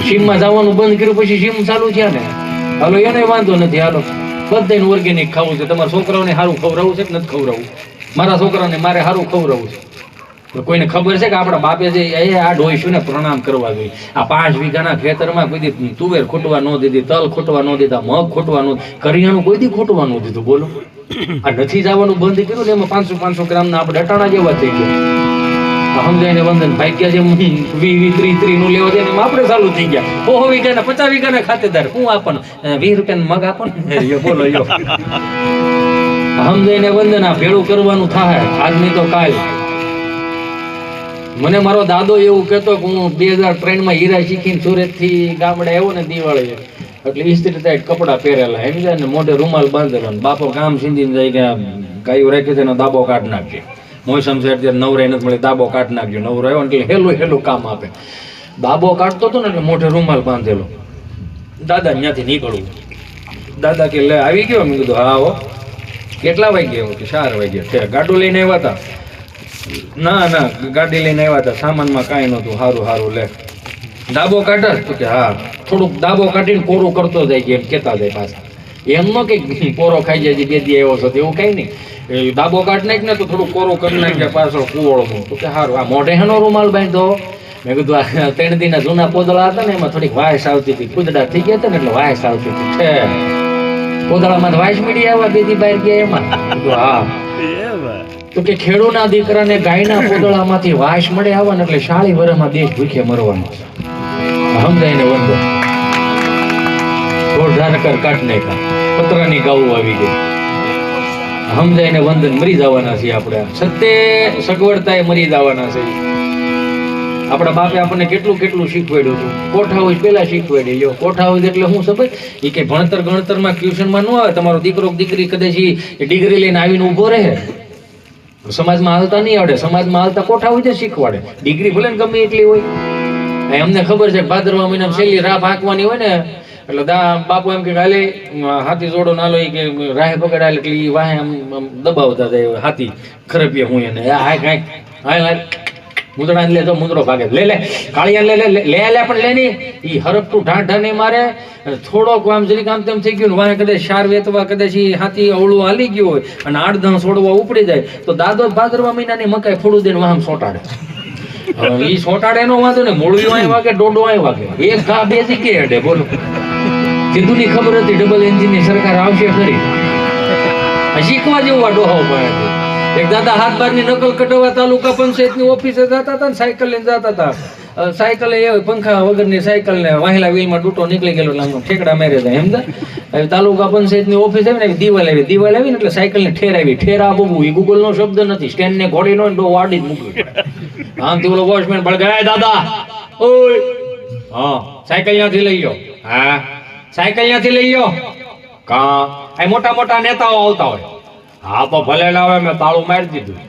સીમમાં જવાનું બંધ કર્યું પછી સીમ ચાલુ થયા ને, હાલો એને વાંધો નથી, હાલો બધાને ઓર્ગેનિક ખાવું છે, તમારા છોકરાઓને સારું ખવડાવવું છે કે નથી ખવડાવવું, મારા છોકરાને મારે સારું ખવડાવવું છે. કોઈને ખબર છે કે આપણા બાપે જે આ ડોઈશું ને પ્રણામ કરવા જોઈએ. આ 5 વીઘાના ખેતરમાં કોઈ દી તુવેર ખોટવા ન દીધી, તલ ખોટવા ન દીધા, મગ ખોટવા ન, કરિયાણું કોઈ દી ખોટવા ન દીધું. બોલો, આ નથી જવાનું બંધ કર્યું ને એમાં 500 ગ્રામના આપણે અટાણા જેવા થઈ ગયા. સમજાય વંદન ભાગ્યા જેમ 20-30 નું લેવા જાય ને આપણે ચાલુ થઈ ગયા. 100 વીઘાના 50 વીઘાના ખાતેદાર શું આપણ 20 રૂપિયા મગ આપો ને, બોલો યો સમજાય વંદન. આ ભેળું કરવાનું થાય આજ નહીં તો કાલ. મને મારો દાદો એવું કહેતો કે હું 2003 માં હીરા શીખીને સુરત થી ગામડે આવ્યો ને દિવાળી એટલે ઇસ્ત્રી ટાઈટ કપડા પહેરેલા એમ જાય ને મોઢે રૂમાલ બાંધેલો, બાપો કામ સીંધીને જાય કે ગાયું રાખી છે દાબો કાઢ નાખજે, મોસમ છે અત્યારે નવરાઈ નથી મળી, દાબો કાઢ નાખજો. નવરો આવ્યો એટલે હેલું કામ આપે. દાબો કાઢતો હતો ને એટલે મોઢે રૂમાલ બાંધેલો. દાદા ત્યાંથી નીકળવું, દાદા કે લે આવી ગયો? મેં કીધું હા હો. કેટલા વાગ્યા? કે 4 વાગ્યા. ગાડું લઈને આવ્યા હતા? ના ગાડી લઈને આવ્યા હતા, સામાનમાં કાંઈ નહોતું. સારું લે દાબો કાઢ તો કે હા. થોડુંક દાબો કાઢીને કોરું કરતો જાય કે એમ કેતા જાય પાછા. એમ નો કે પોરો ખાઈ જાય 2 દી આવ્યો છો એવું કઈ નહીં. દાબો કાઢ નાખ ને તો થોડું કોરું કરી નાખે પાછળ કુવળમાં. તો કે સારું. આ મોઢે હેનો રૂમાલ બાંધો? મેં કીધું આ 3 દીના જૂના પોદળા હતા ને એમાં થોડીક વાયસ આવતી હતી, કુદડા થઈ ગયા હતા ને એટલે વાયસ આવતી હતી. પોદળામાં વાયસ મળી આવ્યા 2 દી બહાર ગયા એમાં? કીધું હા. તો કે ખેડૂના દીકરાને ગાયના પોદળામાંથી વાસ મળે આવવાને એટલે 40 વર્ષમાં દેશ ભૂખે મરવાનો છે. સમજાય ને વંદો. ઢોર કાઢ નાખા, પતરાની ગાવું આવી ગઈ. સમજાય ને વંદન. મરી જવાના છીએ આપણે, સત્ય સગવડતાએ મરી જવાના છે. આપણા બાપે આપણને કેટલું શીખવાડ્યું હતું. કોઠા હોય પેલા શીખવાડી લ્યો. કોઠા હોય એટલે શું સમજ એ કે ગણતરમાં ટ્યુશનમાં ન આવે. તમારો દીકરો દીકરી કદાચ ડિગ્રી લઈને આવીને ઉભો રહે, સમાજમાં હાલતા નહીં આવડે, સમાજમાં હાલતા કોઠા હોય શીખવાડે. ડિગ્રી ભલે ને ગમે એટલી હોય. અમને ખબર છે ભાદરવા મહિનામાં છેલ્લી રાહ હાંકવાની હોય ને એટલે બાપુ એમ કે હાલે હાથી જોડો નાલો કે રાહે પકડાય એટલે એ વાહે આમ દબાવતા જાય હાથી ખરપીએ હું એને હાય મુંદડા લે તો મુંદડો ભાગે લે કાળિયા લે પણ લે નહીં. એ હરપટું ઢાંઢા નહીં મારે. થોડોક આમ જરીક આમ તેમ થઈ ગયું વાહે કદાચ શાર વેતવા કદાચ હાથી અવળું હાલી ગયું હોય અને 8-10 છોડવા ઉપડી જાય તો દાદો ભાદરવા મહિનાની મકાઈ ફોડું દઈને વાહમ સોટાડે. એ સોટાડે નો વાંધો ને, મોળું આય વાગે, ડોડો આય વાગે, એક ઘા 2 જગ્યાએ અડે. બોલો, કીધું ની ખબર હતી ડબલ એન્જિન ની સરકાર આવશે ખરી? શીખવા જેવું આ ડોહો પડે. એક દાદા 7-12 ની નકલ કઢાવવા તાલુકા પંચાયતની ઓફિસે જતા હતા ને સાયકલ લઈને જતા હતા. સાયકલ એ પંખા વગરની સાયકલ ને વાહેલા વ્હીલમાં ડૂટો નીકળી ગયેલો એટલે ઠેકડા મારે જાય. સમજા? તાલુકા પંચાયતની ઓફિસ આવી ને દિવાલ આવી ને એટલે સાયકલ ને ઠેર આવી. ઠેર આ બહુ એ ગૂગલ નો શબ્દ નથી. સ્ટેન્ડ ને ઘોડી નો વાડી જ મૂકવી. આમથી ઓલો વોચમેન ભડકાય, દાદા ઓય હા સાયકલ ત્યાંથી લઈ ગયો. હા સાયકલ ત્યાંથી લઈ ગયો. કા આ મોટા નેતાઓ આવતા હોય. હા તો ભલે ના આવે, મેં તાળું મારી દીધું.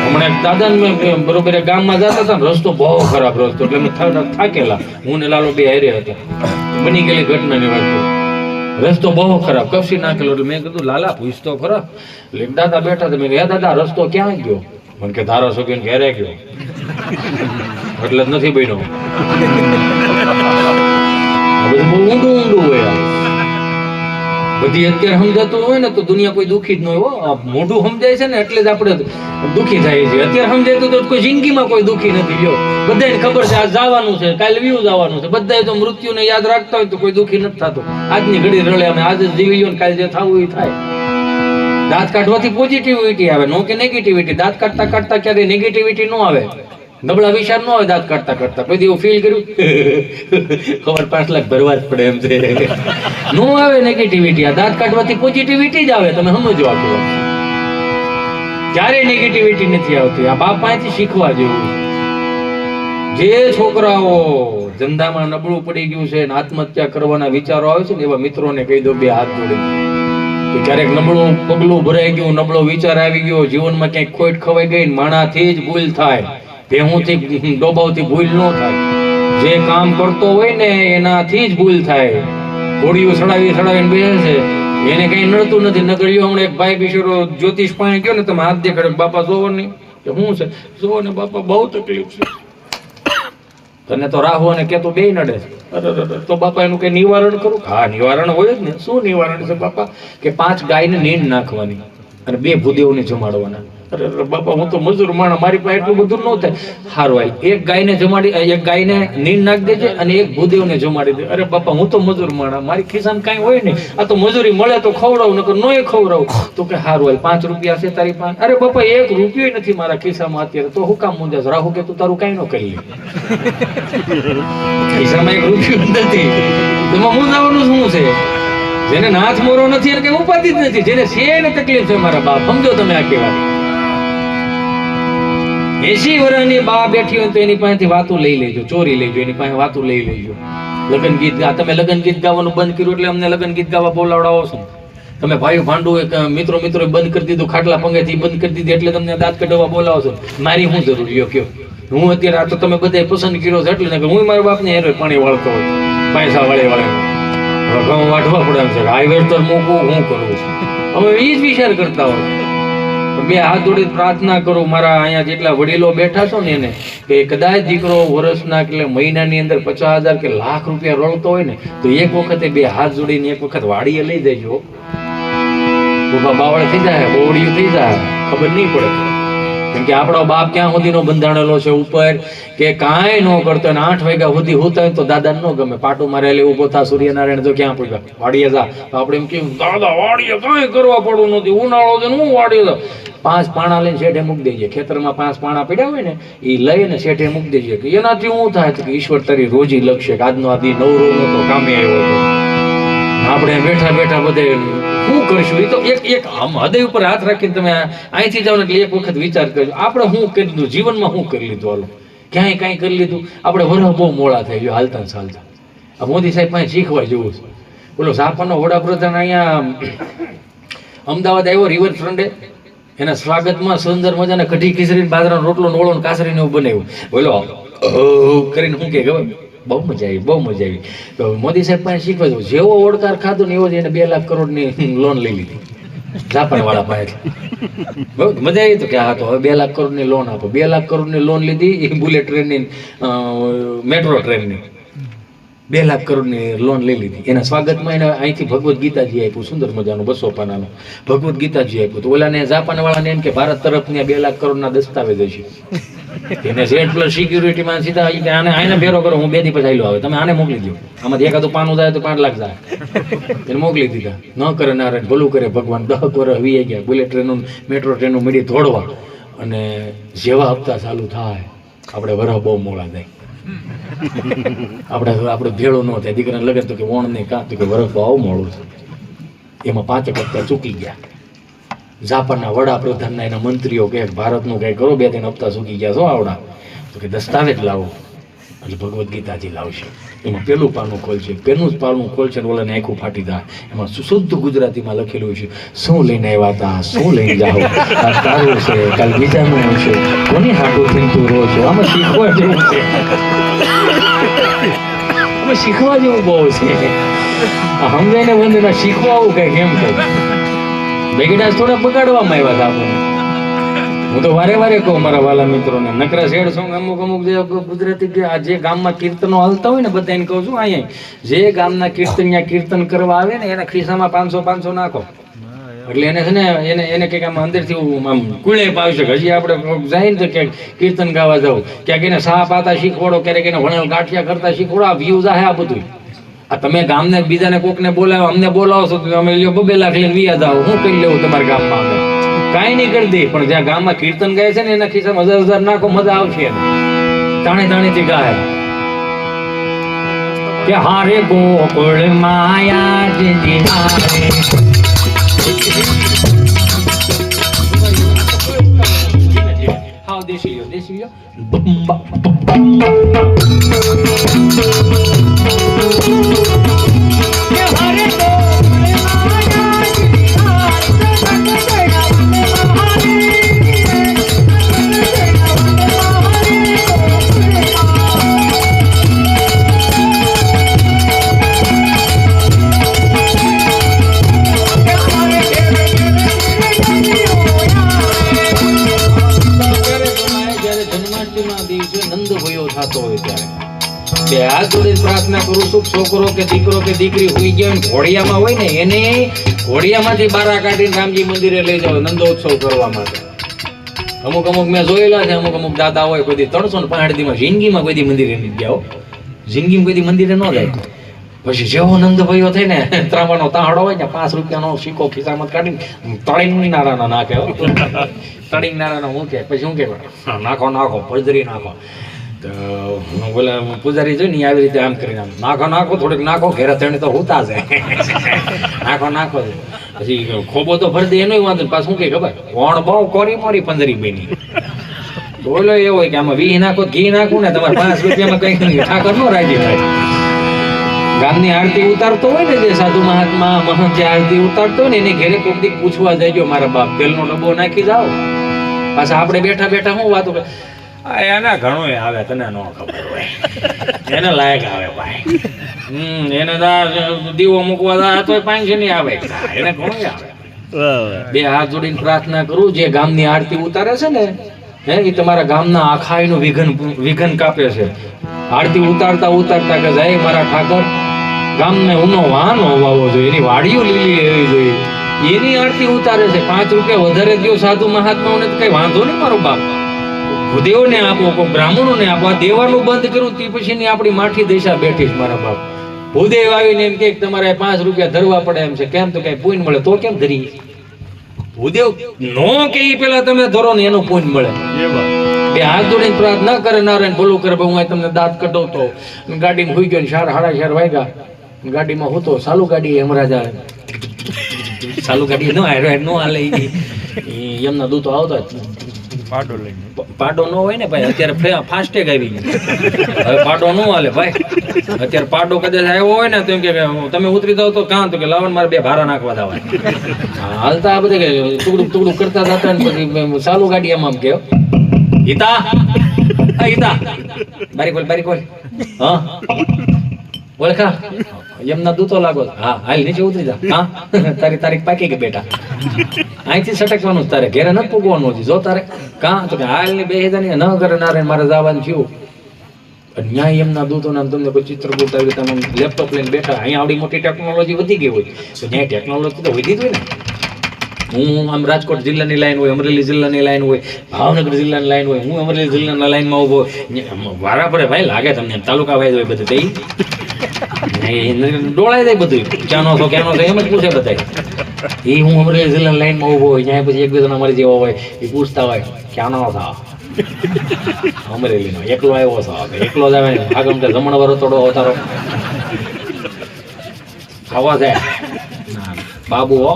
હમણાં દાદા ને બરોબર ગામમાં જતા હતા ને રસ્તો બહુ ખરાબ રસ્તો એટલે મેં થાકેલા. હું ને લાલો બે હારે હતા. બની ગયેલી ઘટનાની વાત. રસ્તો બહુ ખરાબ, કપસી નાખેલો. એટલે મેં કીધું લાલા પૂછતો ખરા. એટલે દાદા બેઠા હતા. મેં દાદા રસ્તો ક્યાં ગયો? મને કે ધારાસભ્ય ઘેરે ગયો. એટલે જ નથી બન્યો. બહુ ઊંડું હોય. બધી અત્યારે સમજાતું હોય ને તો દુનિયા કોઈ દુઃખી જ ન હોય. મોઢું સમજાય છે ને એટલે જ આપણે દુઃખી થાય છે. અત્યારે સમજાય તો કોઈ જિંદગીમાં કોઈ દુઃખી નથી. લ્યો, બધાને ખબર છે આજ જવાનું છે, કાલે વ્યુ જવાનું છે. બધા તો મૃત્યુને યાદ રાખતા હોય તો કોઈ દુઃખી નથી થતું. આજની ઘડી રળે અમે આજે જીવી ને કાલે જે થવું એ થાય. દાંત કાઢવાથી પોઝિટિવિટી આવે, નો કે નેગેટિવિટી. દાંત કાઢતા ક્યારે નેગેટિવિટી ન આવે. નબળા વિચાર ન આવે દાંત કાઢતા કોઈ એવું ફીલ કર્યું ખબર 5 લાખ ભરવા જ પડે એમ છે. નો આવે નેગેટિવિટી. આ દાંત કાઢવાથી પોઝિટિવિટી જ આવે. તમે સમજો આ વાત. ક્યારે નેગેટિવિટી નથી આવતી. આ બાપ પાસેથી શીખવા જેવું. જે છોકરાઓ ધંધામાં નબળું પડી ગયું છે અને આત્મહત્યા કરવાના વિચારો આવે છે ને એવા મિત્રોને કહી દો 2 હાથ જોડી કે ક્યારેક નબળું પગલું ભરાઈ ગયું, નબળો વિચાર આવી ગયો, જીવનમાં ક્યાંક ખોટ ખવાઈ ગઈ, માણાથી જ ભૂલ થાય. ભેહુંથી ડોબાવથી ભૂલ ન થાય. જે કામ કરતો હોય ને એનાથી જ ભૂલ થાય. ઘોડીઓ સડાવીને બેસે છે એને કઈ નડતું નથી. નગરીઓ હમણાં એક ભાઈ બિચારો જ્યોતિષ પાસે ગયો ને તમે હાથ દેખાડો બાપા જોવો નહીં કે શું છે? જોવો ને બાપા બહુ તકલીફ છે. તને તો રાહુ અને કેતુ બેય નડે છે. અરે તો બાપા એનું કઈ નિવારણ કરું? હા, નિવારણ હોય જ ને. શું નિવારણ છે બાપા? કે 5 ગાયને નીંદ નાખવાની અને 2 ભૂદેવોને જમાડવાના. અરે બાપા, હું તો મજૂર માણસ, મારી પાસે એટલું બધું ન થાય. હારું હાલ, એક ગાયને નીંદ નાખી દેજે અને 1 ભૂદેવને જમાડી દે. અરે બાપા, હું તો મજૂર માણસ, મારી ખિસ્સામાં કાંઈ હોય નહીં. આ તો મજૂરી મળે તો ખવડાવું, નકર નોય ખવડાવું. તો કે હારું હાલ, 5 રૂપિયા છે તારી પાસે? અરે બાપા, 1 રૂપિયો નથી મારા ખિસ્સામાં અત્યારે, તો હું કામ મુંજાસ? રાહુ કે તું તારું કાંઈ ન કરી લે. ખિસ્સામાં 1 રૂપિયો નથી, એમાં મુંજાવાનું શું છે? જેને નાથ મોરો નથી એને કઈ ઉપાધિ જ નથી, જેને છે એને તકલીફ છે. મારા બાપ, સમજો તમે આ કેવા 80 વર્ષની બા બેઠી હોય તો એની પાસેથી વાતો લઈ લેજો, ચોરી લેજો, એની પાસે વાતો લઈ લેજો. લગ્ન ગીત તમે લગ્ન ગીત ગાવાનું બંધ કર્યું એટલે અમને લગ્ન ગીત ગાવા બોલાવડાવો છો. તમે ભાઈઓ ભાંડું મિત્રો બંધ કરી દીધું, ખાટલા પંગેથી બંધ કરી દીધી એટલે તમને દાંત કઢાવવા બોલાવો છો. મારી શું જરૂર કયો? હું અત્યારે આ તો તમે બધા પસંદ કર્યો છે એટલે ને હું મારા બાપને હેરો પાણી વાળતો હોય, પૈસા વળે ઘઉં વાટવા પડે એમ છે. હાઈવેસ્ટર મૂકવું, હું કરું? અમે એ જ વિચાર કરતા હોય. 2 હાથ જોડી પ્રાર્થના કરું મારા અહીંયા જેટલા વડીલો બેઠા છો ને એને, કે કદાચ દીકરો વર્ષના કે મહિનાની અંદર 50,000 કે લાખ રૂપિયા રળતો હોય ને તો એક વખતે 2 હાથ જોડીને એક વખત વાડીએ લઈ દેજો. બાવળ થઈ જાય, બોવડિયું થઈ જાય, ખબર નહીં પડે. કેમ કે આપણો બાપ ક્યાં સુધીનો બંધાણેલો છે ઉપર કે કાંઈ ન કરતો, 8 વાગ્યા સુધી હોતા હોય તો દાદા ન ગમે. પાટું મારે ઉભો થા, સૂર્યનારાયણ તો ક્યાં પડ્યા, વાડીએ જા. તો આપણે એમ કેવું, દાદા વાડીએ કાંઈ કરવા પડવું નથી, ઉનાળો છે હું વાડીએ જાઉં. 5 પાણા લઈને શેઠે મૂકી દેજે. ખેતરમાં 5 પાણા પડ્યા હોય ને એ લઈને શેઠે મૂકી દેજે. કે એનાથી શું થાય કે ઈશ્વર તારી રોજી લખશે કે આજનો આદિ નવરો નતો, કામે આવ્યો હતો. આપણે બેઠા બેઠા બધે શું કરશું? એ તો એક હૃદય ઉપર હાથ રાખીને તમે અહીંથી જાઓ ને એટલે એક વખત વિચાર કરજો, આપણે શું કરી લીધું જીવનમાં, શું કરી લીધું? હાલો, ક્યાંય કાંઈ કરી લીધું? આપણે વરહ બહુ મોડા થઈ ગયો હાલતા ચાલતા. આ મોદી સાહેબ પાસે શીખવા જેવું છે. બોલો, જાપાનનો વડાપ્રધાન અહીંયા અમદાવાદ આવ્યો રિવરફ્રન્ટે, એના સ્વાગતમાં સુંદર મજાના કઢી ખીચડી, બાજરાનો રોટલો, નોળો ને કાસરીને એવું બનાવ્યું. બોલો કરીને શું કે ખબર? બહુ મજા આવી, બહુ મજા આવી. તો મોદી સાહેબ પાસે શીખવા જવું. જેવો ઓળકાર ખાધો ને એવો જ એને 2 લાખ કરોડની લોન લઈ લીધી જાપાન વાળા પાસે. બહુ મજા આવી. તો કે હા, તો હવે 2 લાખ કરોડની લોન આપો. 2 લાખ કરોડની લોન લીધી, એ બુલેટ ટ્રેનની, મેટ્રો ટ્રેનની 2 લાખ કરોડની લોન લઈ લીધી. એના સ્વાગતમાં એને અહીંથી ભગવદ્ ગીતાજી આપ્યું, સુંદર મજાનું 200 પાનાનું ભગવદ્ ગીતાજી આપ્યું. તો ઓલાને જાપાન વાળાને એમ કે ભારત તરફની 2 લાખ કરોડના દસ્તાવેજ છે. એને Z+ સિક્યુરિટીમાં સીધા આને ભેરો કરો, હું 2 દી પછી આવેલો આવે, તમે આને મોકલી દો. આમાંથી એકાદું પાનું જાય તો 5 લાખ જાય. એને મોકલી દીધા. ન કરે નારાયણ, ભલું કરે ભગવાન. 10 વર્ષ વી ગયા. બુલેટ ટ્રેનનું, મેટ્રો ટ્રેનનું મીડી તોડવા, અને જેવા હપ્તા ચાલુ થાય આપણે વરહ બહુ મોડા થાય. આપણે ભેળો ન થાય. દીકરાને લગે તો કે વણ નહીં, કાં તો કે વરસ બહુ મોડું છે. એમાં 5 હપ્તા ચૂકી ગયા. જાપાનના વડાપ્રધાનના એના મંત્રીઓ કે ભારતનું કંઈ કરો, 2-3 હપ્તા ચૂકી ગયા છો આવડા. તો કે દસ્તાવેજ લાવો. એટલે ભગવદ્ ગીતાજી લાવશે. એમાં પેલું પાનું ખોલશે, પેલું જ પાનું ખોલશે ને ઓલાને આખું ફાટી જાય. એમાં શુદ્ધ ગુજરાતીમાં લખેલું છે, શું લઈને આવ્યા હતા, શું લઈને જાઓ, આ તારું છે, કાલ બીજાનું છે, કોની હાટું થઈને તું રો છો. આમાં શીખવા જેવું છે, આમાં શીખવા જેવું બહુ છે. સમજાય ને વંદના, શીખવા આવું કઈ કેમ કહું? બેગડાસ થોડા બગાડવામાં આવ્યા હતા આપણને. હું તો વારે વારે કહું મારા વાલા મિત્રોને, નકરા શેડ સોંગ અમુક જે ગુજરાતી જે આ જે ગામમાં કીર્તનો હાલતા હોય ને બધા એને કહું છું, અહીંયા જે ગામના કીર્તન કરવા આવે ને એના ખિસ્સામાં 500 નાખો. એટલે એને છે ને એને કંઈક આમ અંદરથી આમ કુળે પાવશે. હજી આપણે જાય ને તો ક્યાંક કીર્તન ગાવા જાવ, ક્યાંક એને સા પાતા શીખવાડો, ક્યારેક એને વણેલ ગાંઠિયા કરતા શીખવાડો. આ વ્યૂઝ આવે આ બધું. આ તમે ગામને બીજાને કોકને બોલાવો, અમને બોલાવો છો તો અમે 2 લાખ લઈને વિયા જાઓ, હું કરી લેવું તમારા ગામમાં? અમે કાંઈ નહીં કરી દે. પણ જ્યાં ગામમાં કીર્તન ગાય છે ને એના ખિસ્સામાં 1000 નાખો, મજા આવશે. તાણે તાણેથી ગાય કે હારે ગોકુળ માયા જ દિનારે. હાવ દેશી લ્યો, દેશી લ્યો. નંદ ભયો થતો હોય ત્યારે બે હાથ જોડીને પ્રાર્થના કરું છું, છોકરો કે દીકરો કે દીકરી હોઈ ગયો ને ઘોડિયામાં હોય ને એને ઘોડિયામાંથી બારા કાઢીને રામજી મંદિરે લઈ જાઓ નંદોત્સવ કરવા માટે. અમુક મેં જોયેલા છે, અમુક દાદા હોય કોઈ 365 દીમાં જિંદગીમાં કોઈ દી મંદિરે નથી ગયા, જિંદગીમાં કોઈ દી મંદિરે ન જાય. પછી જેવો નંદભાઈઓ થાય ને ત્રાંબાનો તાહડો હોય ને 5 રૂપિયાનો સિક્કો ખિસ્સામાં કાઢીને તળીને નારાના નાખે, તળીને નારાના મૂકે. પછી શું કે નાખો ભજરી નાખો. તો બોલે પૂજારી જોઈ ને આવી રીતે આમ કરીને નાખો થોડીક નાખો, ઘેરા થઈને તો હોતા છે નાખો. પછી ખોબો તો ભરી દે એનો વાંધો. પાછું શું કે ખબર, કોણ બહુ કોરી મોરી 15 બેની બોલો એવો હોય કે આમાં 20 નાખો, ઘી નાખું ને તમારે 5 રૂપિયામાં કઈ ઠાકર નો રાજી થાય. ગામની આરતી ઉતારતો હોય ને જે સાધુ મહાત્મા મહંત જે આરતી ઉતારતો હોય ને એને ઘેરે કોક દી પૂછવા જજો, મારા બાપ તેલનો ડબ્બો નાખી જાઓ. પાછા આપણે બેઠા શું વાતો કરે, એને ઘણું આવે તને ન ખબર હોય, એને લાયક આવે ભાઈ. એને દીવો મૂકવા તો પાંચ નહીં આવે, એને ઘણું આવે. બે હાથ જોડીને પ્રાર્થના કરું, જે ગામની આરતી ઉતારે છે ને એ તમારા ગામના આખાઈનું વિઘન કાપે છે. આરતી ઉતારતા કે જાય મારા ઠાકર ગામને ઉનો વાહન હોવાવો જોઈએ, એની વાડીઓ લીલી લેવી જોઈએ, એની આરતી ઉતારે છે. 5 રૂપિયા વધારે દો સાધુ મહાત્માઓને તો કઈ વાંધો નહીં મારો બાપ, ભૂદેવને આપો, કોઈ બ્રાહ્મણોને આપો. આ દેવાનું બંધ કર્યું તે પછીની આપણી માઠી દેશા બેઠી છે મારા બાપ. ભૂદેવ આવીને એમ કે તમારે 5 રૂપિયા ધરવા પડે એમ છે, કેમ તો કઈ પુણ્ય મળે તો કેમ ધરી. ભૂદેવ નો કે પેલા તમે ધરો ને એનું પુણ્ય મળે. બે હાથ જોડીને પ્રાર્થના કરે, નારાયણ ભલું કરે. હું તમને દાંત કઢાવતો ગાડીમાં હોઈ ગયો ને 4:30 વાગ્યા ગાડીમાં હોતો, ચાલુ ગાડી હમણાં આવે, ચાલુ ગાડી નો હાલે, એમના દૂતો આવતા પાડો નો હોય ને ભાઈ. અત્યારે ફાસ્ટેગ આવી ગયું, હવે પાડો નો હાલે ભાઈ. અત્યારે પાડો કદાચ આવ્યો હોય ને તો એમ કે તમે ઉતરી જાવ તો કાં તો કે લાવણ મારે 2 ભાડા નાખવા દાવા. હાલતા આ બધે ટુકડું કરતા હતા ને પછી ચાલુ ગાડી આમ કે હિતા બારીક બોલ હા ઓળખા એમના દૂતો લાગો. હા હાલ નીચે ઉતરી જા. હા તારી તારીખ પાકી ગઈ બેટા, અહીંથી સટકવાનું તારે, ઘેરે નથી પૂગવાનું જો તારે. કાં તો કે હાલ ની 2000 ન કરે નારાયણ મારે જવાનું થયું. ન્યાય એમના દૂતો નામ તમને કોઈ ચિત્રકૂટ આવી તમે લેપટોપ લઈને બેઠા. અહીંયા આવડી મોટી ટેકનોલોજી વધી ગઈ હોય તો ત્યાં ટેકનોલોજી તો વધી જ હોય ને. હું આમ રાજકોટ જિલ્લાની લાઈન હોય, અમરેલી જિલ્લાની લાઈન હોય, ભાવનગર જિલ્લાની લાઈન હોય, હું અમરેલી જિલ્લાના લાઈનમાં ઉભો વારા પડે ભાઈ લાગે તમને તાલુકા વાઇઝ હોય બધું. ડોળાઈ જાય બધું, ક્યાંનો છો એમ જ પૂછે બધા. એ હું અમરેલી જિલ્લાની લાઈનમાં ઉભો હોય, ત્યાં પછી 1-2 જણા મારી જેવા હોય એ પૂછતા હોય ક્યાંનો થા અમરેલીનો, એકલો આવ્યો છો, એકલો જ આવે આગળ જમણવારો થોડો તારો ખાવા જાય બાબુ હો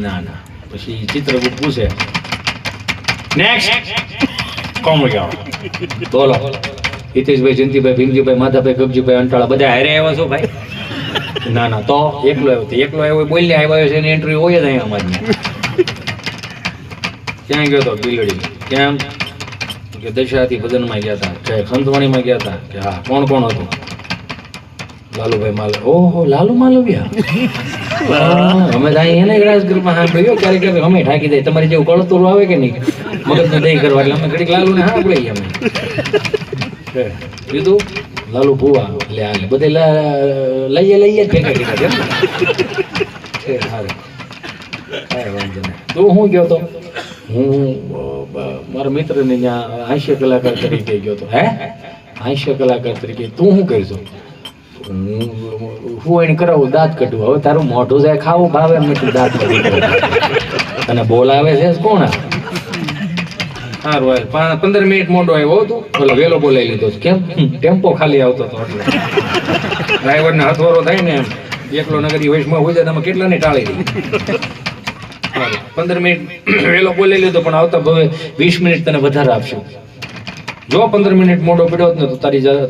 ના. પછી ચિત્રગુપ્ત પૂછે નેક્સ્ટ કોણ ગયા બોલો. હિતેશભાઈ, જયંતિભાઈ, ભીમજીભાઈ, માધાભાઈ, ગગજીભાઈ, અંટાળા બધા હારે આવ્યા છો ભાઈ? ના તો એકલો આવ્યો બોલ્યા આવ્યો છે, એની એન્ટ્રી હોય જ અહીંયા અમારી. ક્યાં ગયો તો બિલડી? કેમ કે દશાથી ભજનમાં ગયા હતા, કે સંતવાણીમાં ગયા હતા, કે હા કોણ હતું? લાલુભાઈ માલ. ઓહો લાલુ માલવિયા. અમે તો અહીં એને રાજગૃહમાં હા ગયો ક્યારેક અમે ઠાકી દઈએ. તમારી જેવું કળતુરું આવે કે નહીં મગજનું દહીં કરવા, એટલે અમે ઘડીક લાલુને હા પડી અમે કીધું લાલુ ભુવા એટલે હાલે બધે લઈએ જ ભેગા કીધા. તું હું ગયો તો? હું મારા મિત્રને ત્યાં હાસ્ય કલાકાર તરીકે ગયો હતો. હે હાસ્ય કલાકાર તરીકે? તું શું કરીશું? હું એને કરાવું દાંત કઢવું. હવે તારું મોઢું જાય ખાવું ભાવે એમ દાંત કઢી તને બોલાવે છે કોણ? સારું 15 મિનિટ મોડો આવ્યો તું બોલો વેલો બોલાવી લીધો. કેમ? ટેમ્પો ખાલી આવતો હતો એટલે ડ્રાઈવરને હથવારો થાય ને એમ એકલો નગરી વયસમાં હોય જાય તમે કેટલાને ટાળી દઈ. 15 મિનિટ વેલો બોલાવી લીધો પણ આવતા હવે 20 મિનિટ તને વધારે આપશું. જો 15 મિનિટ મોડો પડ્યો ને તો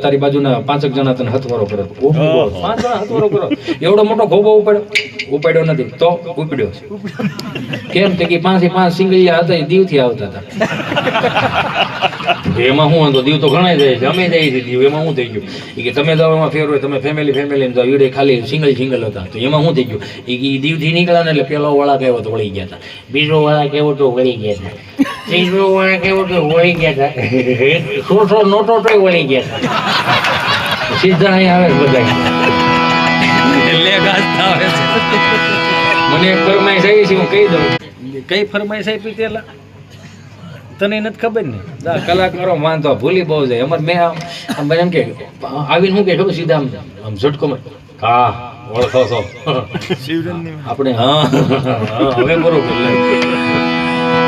તારી બાજુના 5 જણા તને હથવારો કરે. 5 જણા હથવારો કરો? એવડો મોટો ખોબો ઉપાડ્યો નથી તો ઉપડ્યો છે. કેમ કે 5 સિંગલિયા હતા એ દીવથી આવતા હતા. એમાં શું વાંધો દીવ તો ઘણા જાય છે, અમે જઈએ છીએ દીવ, એમાં શું થઈ ગયું ઈ કે તમે જાઓ એમાં ફેર હોય, તમે ફેમિલી જાઓ, ઈડે ખાલી સિંગલ હતા, તો એમાં શું થઈ ગયું ઈ દીવથી નીકળ્યા ને એટલે પેલો વળાક આવ્યો તો વળી ગયા હતા, બીજો વળાક આવ્યો તો વળી ગયા હતા, ત્રીજો વળાક આવ્યો તો વળી ગયા હતા, 100 નોટો તો વળી ગયા હતા, સીધા અહીંયા આવે બધા. મને એક ફરમાઈશ આવી છે, હું કહી દઉં. કઈ ફરમાઈશ આપી પેલા તને નથી ખબર ને? કલાકારો વાંધો ભૂલી બહુ જાય. અમારે મેં આમ એમ કે આવીને શું કે ખબર સીધા આમ ઝટકો હા ઓળખો છો આપણે, હા હવે બરોબર.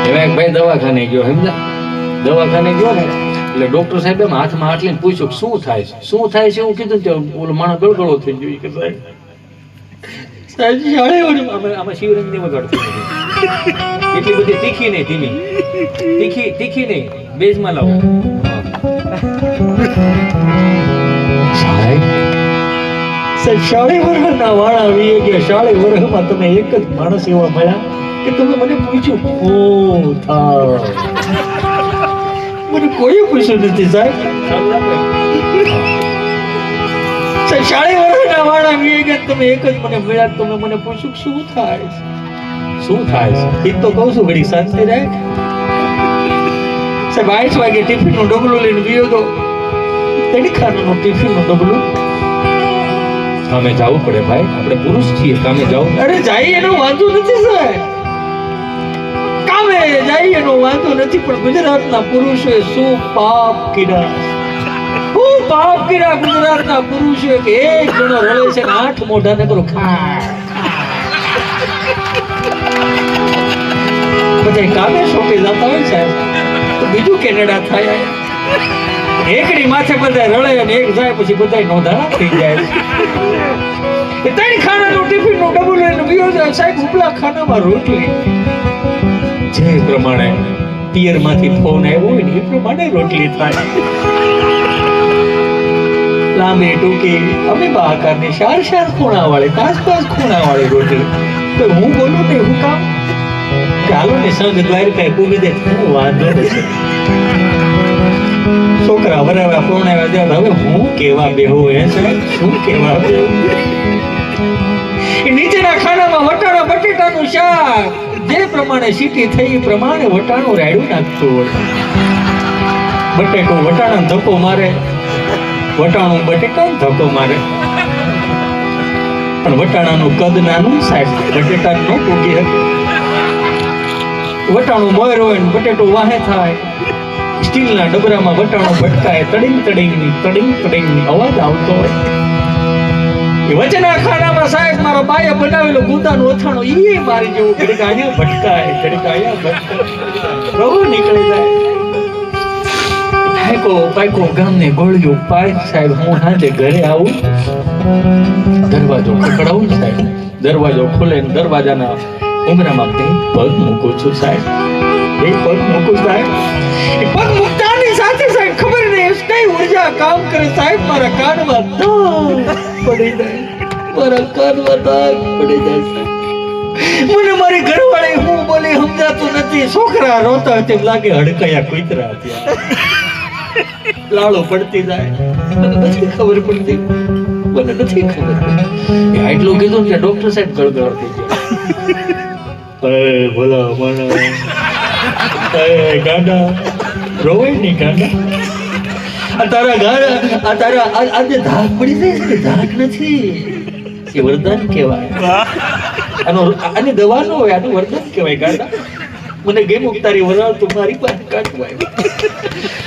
એવા એક ભાઈ દવાખાને ગયો, સમજા દવાખાને ગયો ને એટલે ડોક્ટર સાહેબ એમ હાથમાં આટલીને પૂછ્યું શું થાય છે, શું થાય છે? હું કીધું ને ઓલો માણસ ગળગળો થઈ ગયો કે સાહેબ આમાં શિવરંજની વગાડતી એટલી બધી તીખી નહીં, ધીમી તીખી નહીં, બેઝમાં લાવો. સાહેબ 40 વર્ષના વાળા આવી ગયા, 40 વર્ષમાં તમે એક જ માણસ એવા મળ્યા કે તમે મને પૂછ્યું શું થાય? મને કોઈ પૂછ્યું નથી સાહેબ. 40 વર્ષના વાળા આવી ગયા, તમે એક જ મને મળ્યા, તમે મને પૂછ્યું શું થાય? શું થાય છે? તો કહું છું ઘડી શાંતિ રાખ. સાહેબ 8 વાગે ટિફિનનું ડબલું લઈને ગયો તો તડખાનું ટિફિનનું ડબલું. કામે જવું પડે ભાઈ, આપણે પુરુષ છીએ, કામે જવું. અરે જાય એનો વાંધો નથી સાહેબ, કામે જાય એનો વાંધો નથી, પણ ગુજરાતના પુરુષોએ શું પાપ કર્યા, શું પાપ કર્યા ગુજરાતના પુરુષોએ કે એક જણો રળે છે ને 8 મોઢાને કરો ખા. બધા કામે શોપે જતા હોય સાહેબ તો બીજું કેનેડા થાય, એકડી માથે બધા રળે અને એક જાય પછી બધા નોંધાણા થઈ જાય. 3 ખાનાનું ટિફિનનું ડબલું લઈને ગયો જાય સાહેબ, ઉપલા ખાનામાં રોટલી. જે પ્રમાણે પિયરમાંથી ફોન આવ્યો હોય ને એ પ્રમાણે રોટલી થાય, લાંબી ટૂંકી અમીબા આકારની 4 ખૂણા વાળી 5 ખૂણા વાળી રોટલી. તો હું બોલું ને હું કામ ચાલો ને સંઘ દ્વારકા પૂગી દે, વાંધો નથી. છોકરા વરાવ્યા પૂર્ણાવ્યા ત્યાં હવે હું કેવા બેહું હે સાહેબ, શું કેવા બેહું? નીચેના ખાનામાં વટાણા બટેટાનું શાક, જે પ્રમાણે સીટી થઈ એ પ્રમાણે વટાણું રાયડું નાખતું હોય. બટેટું વટાણા ધક્કો મારે, વટાણું બટેટા ધક્કો મારે, પણ વટાણાનું કદ નાનું સાહેબ, બટેટા ન પૂગી શકે. વટાણું મોર હોય ને બટેટું વાહે થાય, સ્ટીલના ડબરામાં વટાણું ભટકાય, તડિંગ અવાજ આવતો હોય. એ વચના ખાનામાં સાહેબ મારા બાએ બનાવેલો ગુંદાનું અથાણું ઈ મારી જેવું ઘડીક અહીંયા ભટકાય, ઘડીક અહીંયા ભટકાય, પ્રભુ નીકળી જાય. પાયકો ગામને ગોળ્યું પાય સાહેબ, હું સાંજે ઘરે આવું, દરવાજો ખખડાવું સાહેબ, દરવાજો ખોલે ને દરવાજાના ઉમરામાં પગ મૂકું છું સાહેબ, એ પગ મૂકું સાહેબ. એ પગ મૂકતાની સાથે સાહેબ ખબર નહીં કઈ ઉર્જા કામ કરે સાહેબ, મારા કાનમાં દાગ પડી જાય, મારા કાનમાં દાગ પડી જાય સાહેબ. મને મારી ઘરવાળી હું બોલી સમજાતું નથી, છોકરા રોતા તેમ લાગે હડકાયા કૂતરા હતા, લાળો પડતી જાય, મને નથી ખબર પડતી, મને નથી ખબર. આટલું કીધું કે ડોક્ટર સાહેબ ગળગળ થઈ ગયા. બોલા મને ગાંડા રોવે નહીં ગાંડા, તારા આજે ધાક પડી જાય છે, ધાક નથી, એ વરદાન કહેવાય. આની દવા ન હોય, આનું વરદાન કહેવાય ગાંડા. મને ગેમુક તારી વરાળ તું મારી પાસે કાઢવા આવ્યો,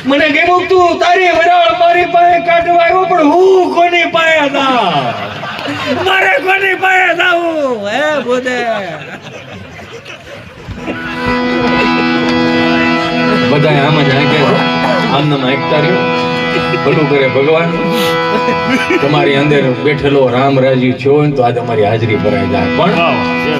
મને ગેમુક તું તારી વરાળ મારી પાસે કાઢવા આવ્યો, પણ હું કોની પાસે ના, મારે કોની પાસે જાવું હે બોધે. બધા આમ જ આમનામ એકતા રહ્યો, ભલું કરે ભગવાન. તમારી અંદર બેઠેલો રામ રાજી છો ને તો આ તમારી હાજરી ભરાઈ જાય. પણ